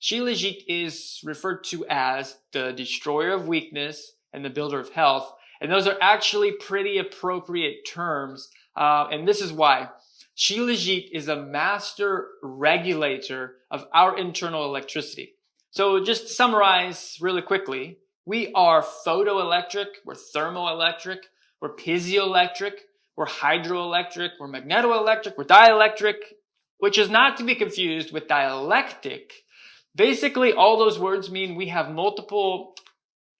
Shilajit is referred to as the destroyer of weakness and the builder of health. And those are actually pretty appropriate terms. And this is why. Shilajit is a master regulator of our internal electricity. So just to summarize really quickly, we are photoelectric, we're thermoelectric, we're piezoelectric, we're hydroelectric, we're magnetoelectric, we're dielectric, which is not to be confused with dialectic. Basically, all those words mean we have multiple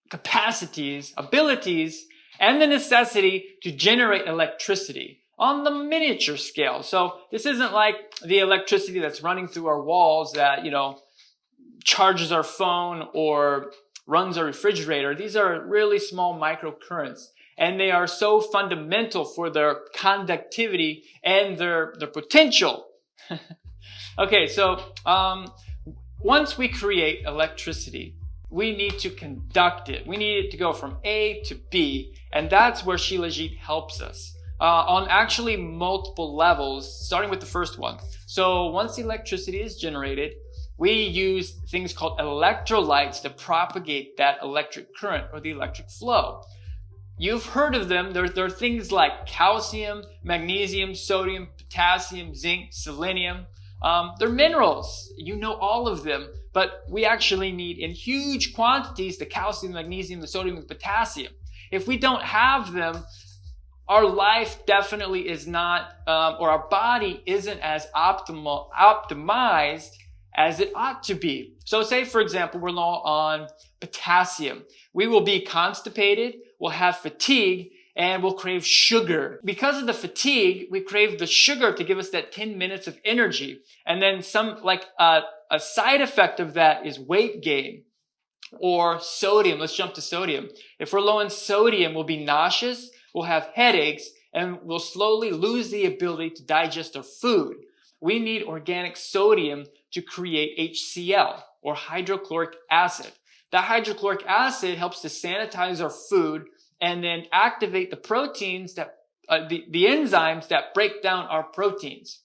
capacities, abilities, and the necessity to generate electricity on the miniature scale. So this isn't like the electricity that's running through our walls that, charges our phone or runs our refrigerator. These are really small microcurrents, and they are so fundamental for their conductivity and their potential. Okay, so once we create electricity, we need to conduct it. We need it to go from A to B, and that's where Shilajit helps us on actually multiple levels, starting with the first one. So once the electricity is generated, we use things called electrolytes to propagate that electric current or the electric flow. You've heard of them. There are things like calcium, magnesium, sodium, potassium, zinc, selenium. They're minerals. You know all of them, but we actually need in huge quantities the calcium, magnesium, the sodium, and the potassium. If we don't have them, our life definitely is not, or our body isn't as optimized as it ought to be. So say, for example, we're low on potassium. We will be constipated, we'll have fatigue, and we'll crave sugar. Because of the fatigue, we crave the sugar to give us that 10 minutes of energy. And then a side effect of that is weight gain. Or sodium. Let's jump to sodium. If we're low in sodium, we'll be nauseous, we'll have headaches, and we'll slowly lose the ability to digest our food. We need organic sodium to create HCl, or hydrochloric acid. That hydrochloric acid helps to sanitize our food and then activate the proteins that, the enzymes that break down our proteins.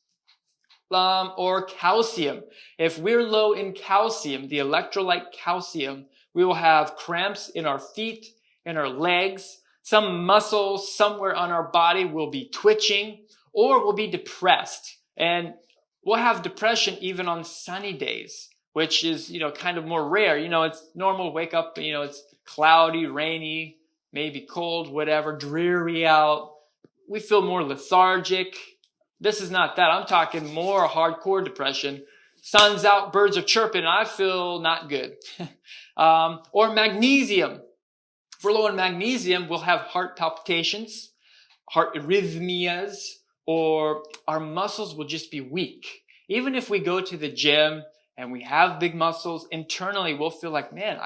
Or calcium. If we're low in calcium, the electrolyte calcium, we will have cramps in our feet, in our legs. Some muscles somewhere on our body will be twitching, or we'll be depressed. And we'll have depression even on sunny days, which is, kind of more rare. It's normal to wake up, it's cloudy, rainy, maybe cold, whatever, dreary out. We feel more lethargic. This is not that. I'm talking more hardcore depression. Sun's out, birds are chirping, and I feel not good. Or magnesium. If we're low in magnesium, we'll have heart palpitations, heart arrhythmias, or our muscles will just be weak. Even if we go to the gym and we have big muscles, internally we'll feel like, man,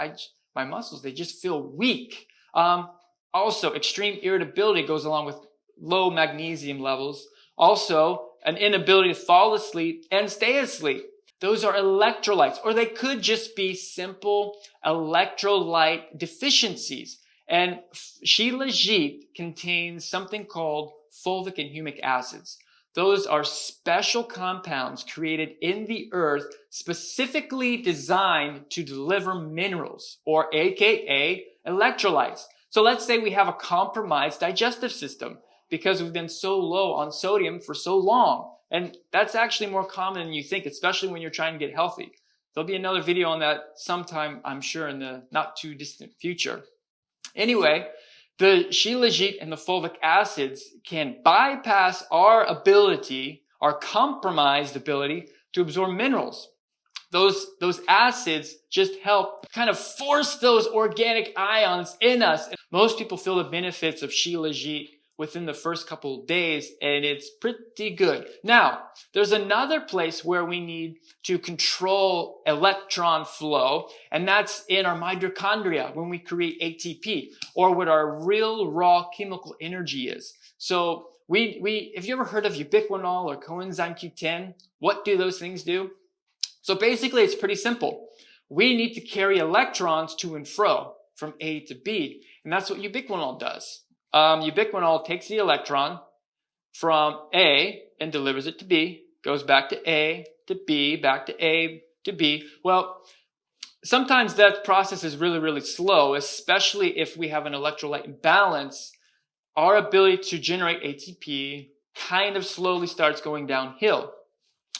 my muscles, they just feel weak. Also, extreme irritability goes along with low magnesium levels. Also, an inability to fall asleep and stay asleep. Those are electrolytes, or they could just be simple electrolyte deficiencies. And Shilajit contains something called fulvic and humic acids. Those are special compounds created in the earth specifically designed to deliver minerals, or AKA electrolytes. So let's say we have a compromised digestive system because we've been so low on sodium for so long. And that's actually more common than you think, especially when you're trying to get healthy. There'll be another video on that sometime, I'm sure, in the not too distant future. Anyway, the Shilajit and the fulvic acids can bypass our ability, our compromised ability to absorb minerals. Those acids just help kind of force those organic ions in us. Most people feel the benefits of Shilajit within the first couple of days, and it's pretty good. Now, there's another place where we need to control electron flow, and that's in our mitochondria when we create ATP, or what our real raw chemical energy is. So if you ever heard of ubiquinol or coenzyme Q10, what do those things do? So basically, it's pretty simple. We need to carry electrons to and fro from A to B, and that's what ubiquinol does. Ubiquinol takes the electron from A and delivers it to B, goes back to A to B, back to A to B. Well, sometimes that process is really, really slow, especially if we have an electrolyte imbalance. Our ability to generate ATP kind of slowly starts going downhill.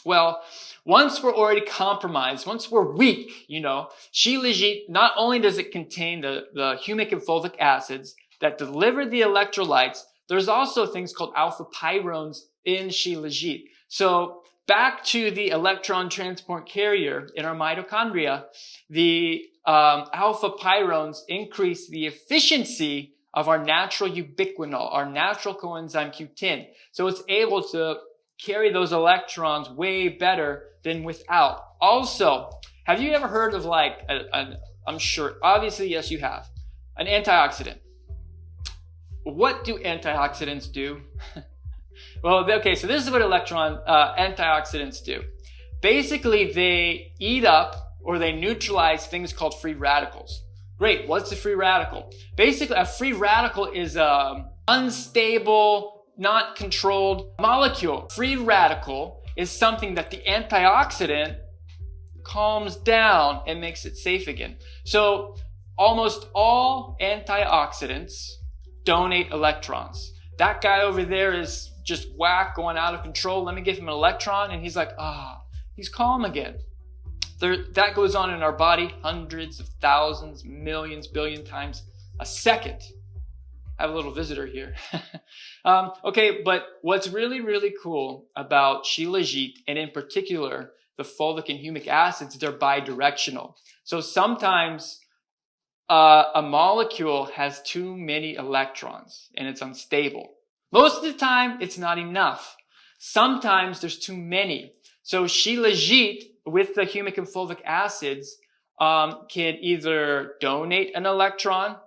Well, once we're already compromised, once we're weak, Shilajit, not only does it contain the humic and fulvic acids that deliver the electrolytes, there's also things called alpha pyrones in Shilajit. So back to the electron transport carrier in our mitochondria, the alpha pyrones increase the efficiency of our natural ubiquinol, our natural coenzyme Q10. So it's able to carry those electrons way better than without. Also, have you ever heard of I'm sure, obviously, yes, you have, an antioxidant? What do antioxidants do? Well, okay, so this is what antioxidants do. Basically, they eat up or they neutralize things called free radicals. Great, what's a free radical? Basically, a free radical is an unstable, not controlled molecule. Free radical is something that the antioxidant calms down and makes it safe again. So almost all antioxidants donate electrons. That guy over there is just whack, going out of control. Let me give him an electron, and he's like, he's calm again. That goes on in our body hundreds of thousands, millions, billion times a second. I have a little visitor here. Okay, but what's really, really cool about Shilajit, and in particular, the fulvic and humic acids, they're bidirectional. So sometimes a molecule has too many electrons and it's unstable. Most of the time, it's not enough. Sometimes there's too many. So Shilajit, with the humic and fulvic acids, can either donate an electron,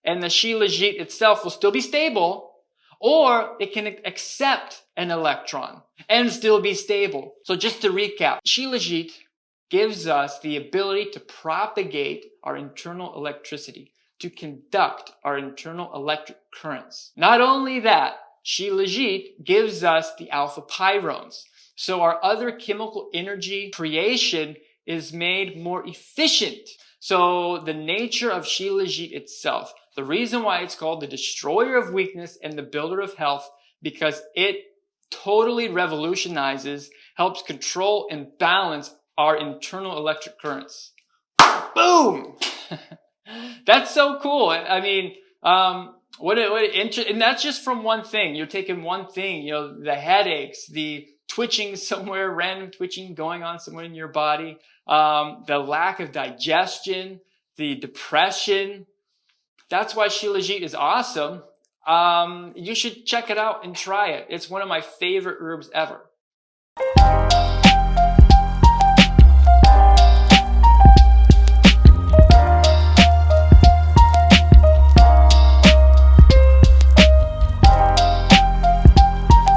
and the Shilajit itself will still be stable, or it can accept an electron and still be stable. So just to recap, Shilajit gives us the ability to propagate our internal electricity, to conduct our internal electric currents. Not only that, Shilajit gives us the alpha pyrones. So our other chemical energy creation is made more efficient. So the nature of Shilajit itself, the reason why it's called the destroyer of weakness and the builder of health, because it totally revolutionizes, helps control and balance our internal electric currents. Boom! That's so cool. I mean, and that's just from one thing. You're taking one thing, the headaches, the twitching somewhere, random twitching going on somewhere in your body, the lack of digestion, the depression. That's why Shilajit is awesome. You should check it out and try it. It's one of my favorite herbs ever.